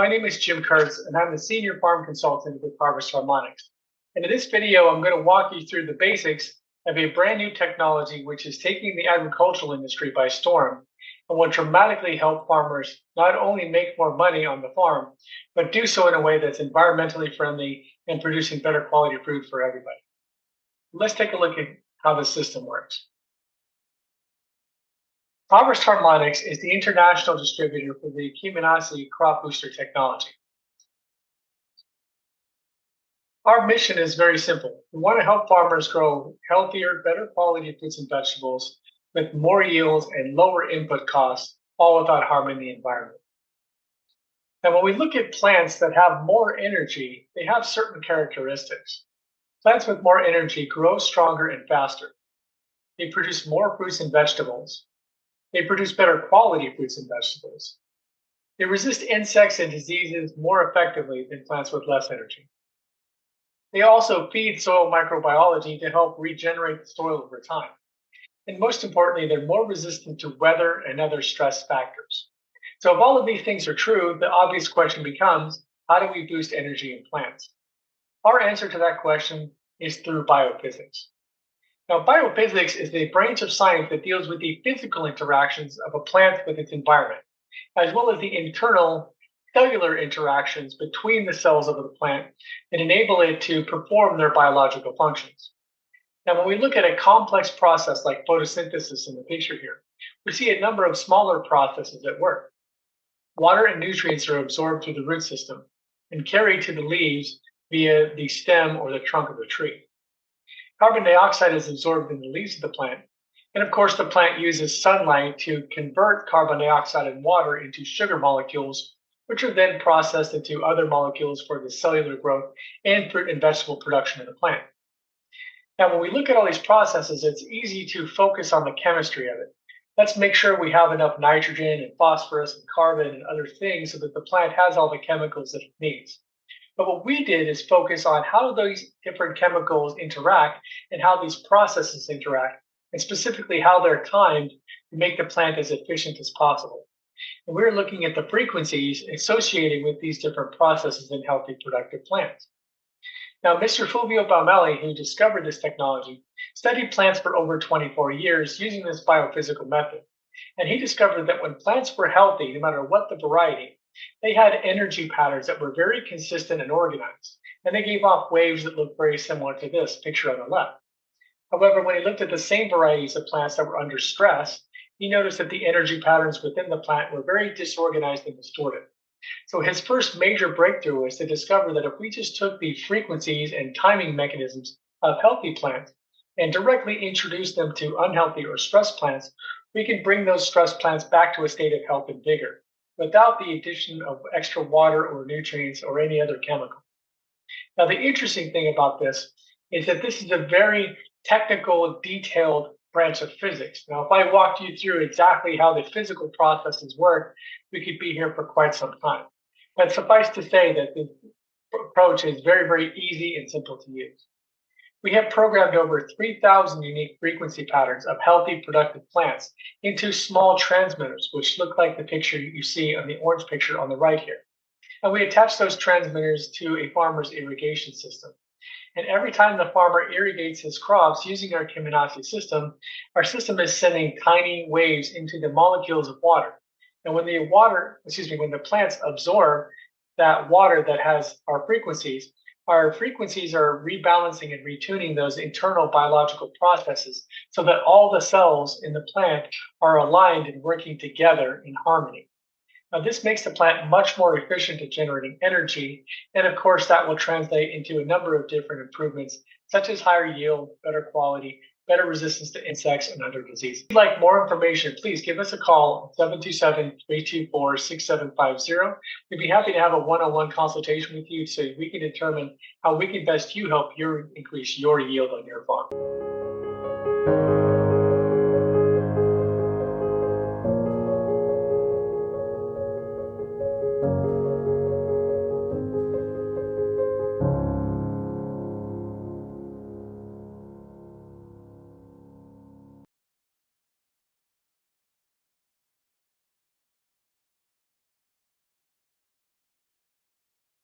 My name is Jim Kurtz, and I'm the Senior Farm Consultant with Harvest Harmonics. And in this video, I'm going to walk you through the basics of a brand new technology which is taking the agricultural industry by storm and will dramatically help farmers not only make more money on the farm, but do so in a way that's environmentally friendly and producing better quality food for everybody. Let's take a look at how the system works. Harvest Harmonics is the international distributor for the Acuminacea crop booster technology. Our mission is very simple. We want to help farmers grow healthier, better quality fruits and vegetables with more yields and lower input costs, all without harming the environment. Now, when we look at plants that have more energy, they have certain characteristics. Plants with more energy grow stronger and faster. They produce more fruits and vegetables. They produce better quality fruits and vegetables. They resist insects and diseases more effectively than plants with less energy. They also feed soil microbiology to help regenerate the soil over time. And most importantly, they're more resistant to weather and other stress factors. So if all of these things are true, the obvious question becomes, how do we boost energy in plants? Our answer to that question is through biophysics. Now, biophysics is the branch of science that deals with the physical interactions of a plant with its environment, as well as the internal cellular interactions between the cells of the plant that enable it to perform their biological functions. Now, when we look at a complex process like photosynthesis in the picture here, we see a number of smaller processes at work. Water and nutrients are absorbed through the root system and carried to the leaves via the stem or the trunk of the tree. Carbon dioxide is absorbed in the leaves of the plant. And of course, the plant uses sunlight to convert carbon dioxide and water into sugar molecules, which are then processed into other molecules for the cellular growth and fruit and vegetable production of the plant. Now, when we look at all these processes, it's easy to focus on the chemistry of it. Let's make sure we have enough nitrogen and phosphorus and carbon and other things so that the plant has all the chemicals that it needs. But what we did is focus on how those different chemicals interact and how these processes interact, and specifically how they're timed to make the plant as efficient as possible. And we're looking at the frequencies associated with these different processes in healthy, productive plants. Now, Mr. Fulvio Baumeli, who discovered this technology, studied plants for over 24 years using this biophysical method. And he discovered that when plants were healthy, no matter what the variety, they had energy patterns that were very consistent and organized, and they gave off waves that looked very similar to this picture on the left. However, when he looked at the same varieties of plants that were under stress, he noticed that the energy patterns within the plant were very disorganized and distorted. So his first major breakthrough was to discover that if we just took the frequencies and timing mechanisms of healthy plants and directly introduced them to unhealthy or stressed plants, we can bring those stressed plants back to a state of health and vigor, without the addition of extra water or nutrients or any other chemical. Now, the interesting thing about this is that this is a very technical, detailed branch of physics. Now, if I walked you through exactly how the physical processes work, we could be here for quite some time. But suffice to say that this approach is very, very easy and simple to use. We have programmed over 3,000 unique frequency patterns of healthy, productive plants into small transmitters, which look like the picture you see on the orange picture on the right here. And we attach those transmitters to a farmer's irrigation system. And every time the farmer irrigates his crops using our Acuminacea system, our system is sending tiny waves into the molecules of water. And when the plants absorb that water that has our frequencies are rebalancing and retuning those internal biological processes so that all the cells in the plant are aligned and working together in harmony. Now, this makes the plant much more efficient at generating energy, and of course, that will translate into a number of different improvements, such as higher yield, better quality, better resistance to insects and other diseases. If you'd like more information, please give us a call at 727-324-6750. We'd be happy to have a one-on-one consultation with you so we can determine how we can best help you increase your yield on your farm.